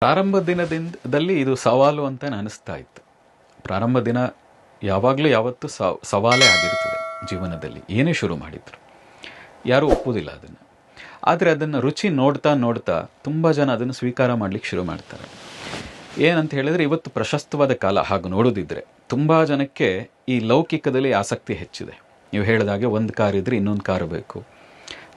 ಪ್ರಾರಂಭ ದಿನದಲ್ಲಿ ಇದು ಸವಾಲು ಅಂತ ಅನಿಸ್ತಾ ಇತ್ತು. ಪ್ರಾರಂಭ ದಿನ ಯಾವಾಗಲೂ ಯಾವತ್ತೂ ಸವಾಲೇ ಆಗಿರ್ತದೆ ಜೀವನದಲ್ಲಿ. ಏನೇ ಶುರು ಮಾಡಿದ್ರು ಯಾರೂ ಒಪ್ಪುವುದಿಲ್ಲ ಅದನ್ನು. ಆದರೆ ಅದನ್ನು ರುಚಿ ನೋಡ್ತಾ ನೋಡ್ತಾ ತುಂಬ ಜನ ಅದನ್ನು ಸ್ವೀಕಾರ ಮಾಡಲಿಕ್ಕೆ ಶುರು ಮಾಡ್ತಾರೆ. ಏನಂತ ಹೇಳಿದರೆ, ಇವತ್ತು ಪ್ರಶಸ್ತವಾದ ಕಾಲ ಹಾಗೆ ನೋಡೋದಿದ್ರೆ ತುಂಬ ಜನಕ್ಕೆ ಈ ಲೌಕಿಕದಲ್ಲಿ ಆಸಕ್ತಿ ಹೆಚ್ಚಿದೆ. ನೀವು ಹೇಳಿದಾಗೆ ಒಂದು ಕಾರ್ ಇದ್ರೆ ಇನ್ನೊಂದು ಕಾರು ಬೇಕು,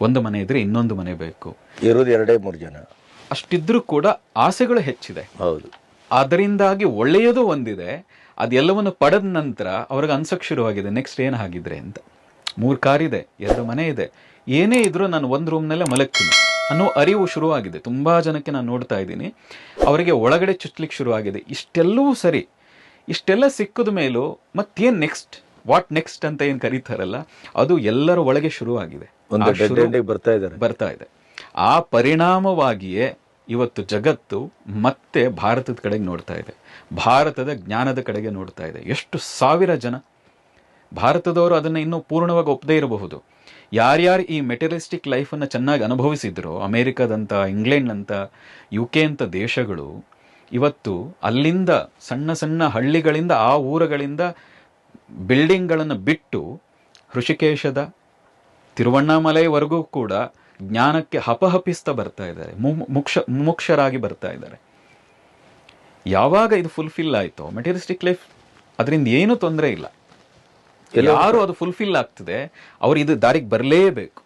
ಒಂದು ಮನೆ ಇದ್ರೆ ಇನ್ನೊಂದು ಮನೆ ಬೇಕು, ಇರೋದು 2-3 ಜನ ಅಷ್ಟಿದ್ರೂ ಕೂಡ ಆಸೆಗಳು ಹೆಚ್ಚಿದೆ. ಹೌದು. ಅದರಿಂದಾಗಿ ಒಳ್ಳೆಯದು ಒಂದಿದೆ. ಅದೆಲ್ಲವನ್ನು ಪಡೆದ ನಂತರ ಅವ್ರಿಗೆ ಅನ್ಸಕ್ಕೆ ಶುರುವಾಗಿದೆ, ನೆಕ್ಸ್ಟ್ ಏನು ಆಗಿದ್ರೆ ಅಂತ. 3 ಕಾರಿದೆ, 2 ಮನೆ ಇದೆ, ಏನೇ ಇದ್ರೂ ನಾನು ಒಂದು ರೂಮ್ನಲ್ಲೇ ಮಲಗ್ತೀನಿ ಅನ್ನೋ ಅರಿವು ಶುರುವಾಗಿದೆ. ತುಂಬ ಜನಕ್ಕೆ ನಾನು ನೋಡ್ತಾ ಇದ್ದೀನಿ, ಅವರಿಗೆ ಒಳಗಡೆ ಚುಚ್ಚಲಿಕ್ಕೆ ಶುರುವಾಗಿದೆ. ಇಷ್ಟೆಲ್ಲವೂ ಸರಿ, ಇಷ್ಟೆಲ್ಲ ಸಿಕ್ಕದ ಮೇಲೂ ಮತ್ತೇನು ನೆಕ್ಸ್ಟ್, ವಾಟ್ ನೆಕ್ಸ್ಟ್ ಅಂತ ಏನು ಕರೀತಾರಲ್ಲ, ಅದು ಎಲ್ಲರ ಒಳಗೆ ಶುರುವಾಗಿದೆ, ಬರ್ತಾ ಇದೆ. ಆ ಪರಿಣಾಮವಾಗಿಯೇ ಇವತ್ತು ಜಗತ್ತು ಮತ್ತೆ ಭಾರತದ ಕಡೆಗೆ ನೋಡ್ತಾ ಇದೆ, ಭಾರತದ ಜ್ಞಾನದ ಕಡೆಗೆ ನೋಡ್ತಾ ಇದೆ. ಎಷ್ಟು ಸಾವಿರ ಜನ ಭಾರತದವರು ಅದನ್ನು ಇನ್ನೂ ಪೂರ್ಣವಾಗಿ ಒಪ್ಪದೇ ಇರಬಹುದು. ಯಾರ್ಯಾರು ಈ ಮೆಟೀರಿಯಲಿಸ್ಟಿಕ್ ಲೈಫನ್ನು ಚೆನ್ನಾಗಿ ಅನುಭವಿಸಿದ್ರು, ಅಮೇರಿಕಾದಂಥ, ಇಂಗ್ಲೆಂಡ್ನಂಥ, UK ಅಂತ ದೇಶಗಳು, ಇವತ್ತು ಅಲ್ಲಿಂದ ಸಣ್ಣ ಸಣ್ಣ ಹಳ್ಳಿಗಳಿಂದ, ಆ ಊರುಗಳಿಂದ ಬಿಲ್ಡಿಂಗ್ಗಳನ್ನು ಬಿಟ್ಟು ಋಷಿಕೇಶದ ತಿರುವಣ್ಣಾಮಲೈವರೆಗೂ ಕೂಡ ಜ್ಞಾನಕ್ಕೆ ಹಪಹಪಿಸ್ತಾ ಬರ್ತಾ ಇದ್ದಾರೆ, ಮುಕ್ಷರಾಗಿ ಬರ್ತಾ ಇದ್ದಾರೆ. ಯಾವಾಗ ಇದು ಫುಲ್ಫಿಲ್ ಆಯಿತೋ ಮೆಟೀರಿಯಲಿಸ್ಟಿಕ್ ಲೈಫ್, ಅದರಿಂದ ಏನೂ ತೊಂದರೆ ಇಲ್ಲ. ಯಾರು ಅದು ಫುಲ್ಫಿಲ್ ಆಗ್ತದೆ ಅವ್ರು ಇದು ದಾರಿಗೆ ಬರಲೇಬೇಕು.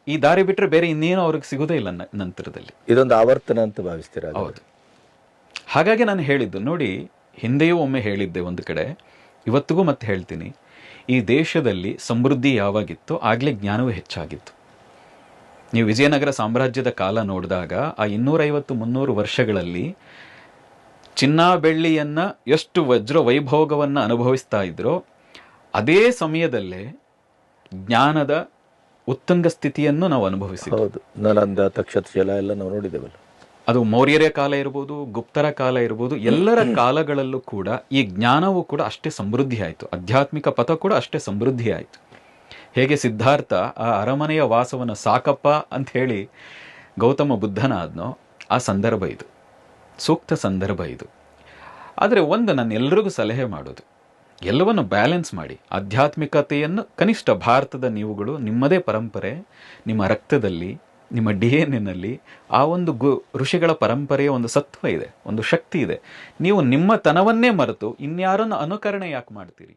ಈ ದಾರಿ ಬಿಟ್ಟರೆ ಬೇರೆ ಇನ್ನೇನು ಅವ್ರಿಗೆ ಸಿಗೋದೇ ಇಲ್ಲ ನಂತರದಲ್ಲಿ. ಇದೊಂದು ಆವರ್ತನ ಅಂತ ಭಾವಿಸ್ತೀರಾ? ಹೌದು. ಹಾಗಾಗಿ ನಾನು ಹೇಳಿದ್ದು ನೋಡಿ, ಹಿಂದೆಯೂ ಒಮ್ಮೆ ಹೇಳಿದ್ದೆ ಒಂದು ಕಡೆ, ಇವತ್ತಿಗೂ ಮತ್ತೆ ಹೇಳ್ತೀನಿ, ಈ ದೇಶದಲ್ಲಿ ಸಮೃದ್ಧಿ ಯಾವಾಗಿತ್ತು ಆಗಲೇ ಜ್ಞಾನವೂ ಹೆಚ್ಚಾಗಿತ್ತು. ನೀವು ವಿಜಯನಗರ ಸಾಮ್ರಾಜ್ಯದ ಕಾಲ ನೋಡಿದಾಗ ಆ 250-300 ವರ್ಷಗಳಲ್ಲಿ ಚಿನ್ನ ಬೆಳ್ಳಿಯನ್ನು ಎಷ್ಟು ವಜ್ರ ವೈಭೋಗವನ್ನು ಅನುಭವಿಸ್ತಾ ಇದ್ರೋ, ಅದೇ ಸಮಯದಲ್ಲೇ ಜ್ಞಾನದ ಉತ್ತುಂಗ ಸ್ಥಿತಿಯನ್ನು ನಾವು ಅನುಭವಿಸಿದ್ವಿ. ಹೌದು. ನಲಂದ, ತಕ್ಷಶಿಲಾ ಎಲ್ಲ ನಾವು ನೋಡಿದ್ದೇವಲ್ಲ. ಅದು ಮೌರ್ಯರ ಕಾಲ ಇರ್ಬೋದು, ಗುಪ್ತರ ಕಾಲ ಇರ್ಬೋದು, ಎಲ್ಲರ ಕಾಲಗಳಲ್ಲೂ ಕೂಡ ಈ ಜ್ಞಾನವೂ ಕೂಡ ಅಷ್ಟೇ ಸಮೃದ್ಧಿ ಆಯಿತು, ಆಧ್ಯಾತ್ಮಿಕ ಪಥ ಕೂಡ ಅಷ್ಟೇ ಸಮೃದ್ಧಿ ಆಯಿತು. ಹೇಗೆ ಸಿದ್ಧಾರ್ಥ ಆ ಅರಮನೆಯ ವಾಸವನ್ನು ಸಾಕಪ್ಪ ಅಂತ ಹೇಳಿ ಗೌತಮ ಬುದ್ಧನಾದ್ನೋ, ಆ ಸಂದರ್ಭ ಇದು, ಸೂಕ್ತ ಸಂದರ್ಭ ಇದು. ಆದರೆ ಒಂದು ನಾನು ಎಲ್ರಿಗೂ ಸಲಹೆ ಮಾಡೋದು, ಎಲ್ಲವನ್ನು ಬ್ಯಾಲೆನ್ಸ್ ಮಾಡಿ. ಆಧ್ಯಾತ್ಮಿಕತೆಯನ್ನು ಕನಿಷ್ಠ ಭಾರತದ ನೀವುಗಳು, ನಿಮ್ಮದೇ ಪರಂಪರೆ, ನಿಮ್ಮ ರಕ್ತದಲ್ಲಿ, ನಿಮ್ಮ DNA ಆ ಒಂದು ಋಷಿಗಳ ಪರಂಪರೆಯ ಒಂದು ಸತ್ವ ಇದೆ, ಒಂದು ಶಕ್ತಿ ಇದೆ. ನೀವು ನಿಮ್ಮ ತನವನ್ನೇ ಮರೆತು ಇನ್ಯಾರನ್ನು ಅನುಕರಣೆ ಯಾಕೆ ಮಾಡ್ತೀರಿ?